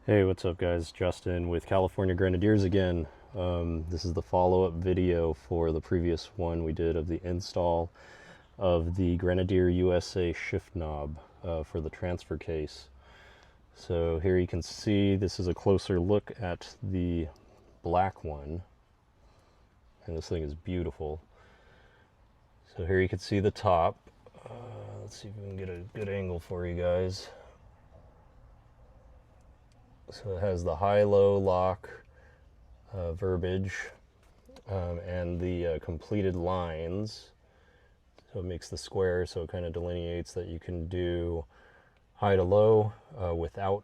Hey, what's up guys? Justin with California Grenadiers again. This is the follow-up video for the previous one we did of the install of the Grenadier USA shift knob for the transfer case. So here you can see this is a closer look at the black one, and this thing is beautiful. So here you can see the top. Let's see if we can get a good angle for you guys. So it has the high-low lock verbiage and the completed lines. So it makes the square, so it kind of delineates that you can do high to low without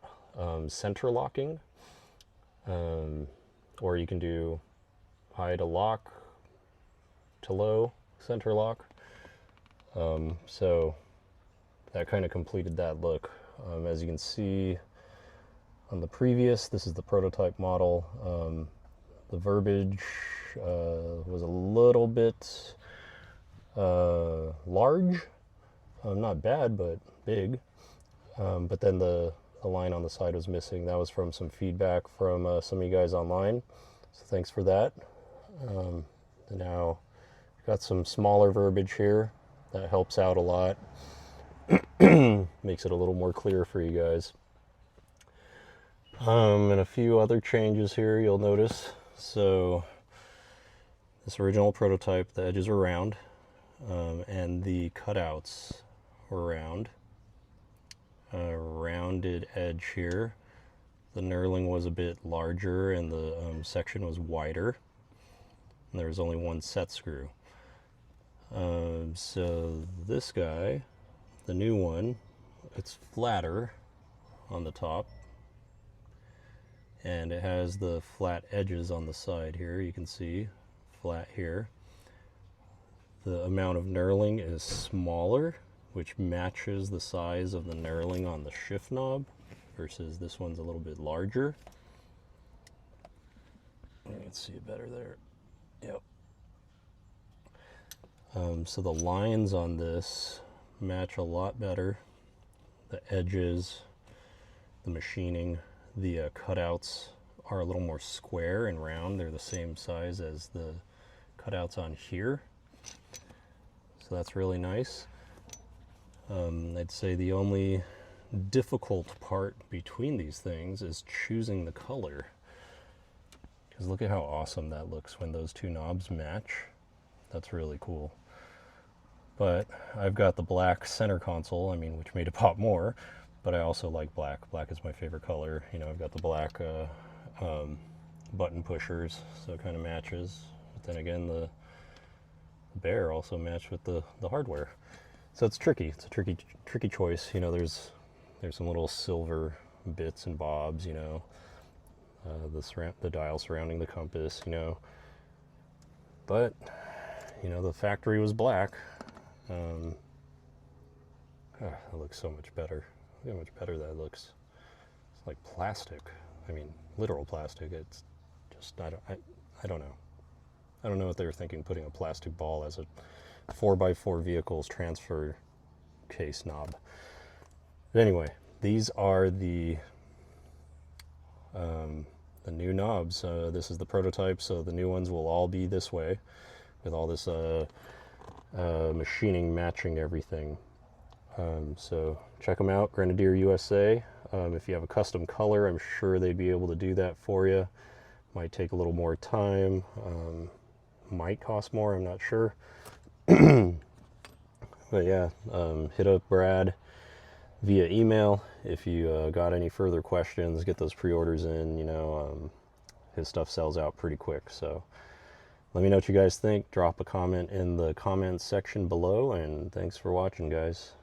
center locking, or you can do high to lock to low center lock. So that kind of completed that look. As you can see on the previous, this is the prototype model. The verbiage was a little bit large, not bad, but big. But then the line on the side was missing. That was from some feedback from some of you guys online. So thanks for that. Now, got some smaller verbiage here. That helps out a lot. Makes it a little more clear for you guys. And a few other changes here you'll notice. So this original prototype, the edges are round, and the cutouts were round. Rounded edge here. The knurling was a bit larger and the section was wider. And there was only one set screw. So this guy, the new one, it's flatter on the top. And it has the flat edges on the side here. You can see flat here. The amount of knurling is smaller, which matches the size of the knurling on the shift knob, versus this one's a little bit larger. You can see it better there. Yep. So the lines on this match a lot better. The edges, the machining, the cutouts are a little more square and round. They're the same size as the cutouts on here. So that's really nice. I'd say the only difficult part between these things is choosing the color. Because look at how awesome that looks when those two knobs match. That's really cool. But I've got the black center console, which made it pop more. But I also like black. Black is my favorite color. You know, I've got the black button pushers, so it kind of matches. But then again, the bear also matched with the hardware. So it's tricky. It's a tricky choice. You know, there's some little silver bits and bobs. You know, the dial surrounding the compass. You know, but you know the factory was black. It looks so much better. Look how much better that looks. It's like plastic. Literal plastic. It's just, I don't know. I don't know what they were thinking putting a plastic ball as a 4x4 vehicle's transfer case knob. But anyway, these are the new knobs. This is the prototype, so the new ones will all be this way, with all this machining matching everything. So check them out, Grenadier USA. If you have a custom color, I'm sure they'd be able to do that for you. Might take a little more time, might cost more, I'm not sure. But yeah, hit up Brad via email if you got any further questions. Get those pre-orders in. You know, his stuff sells out pretty quick, so let me know what you guys think. Drop a comment in the comments section below, and thanks for watching, guys.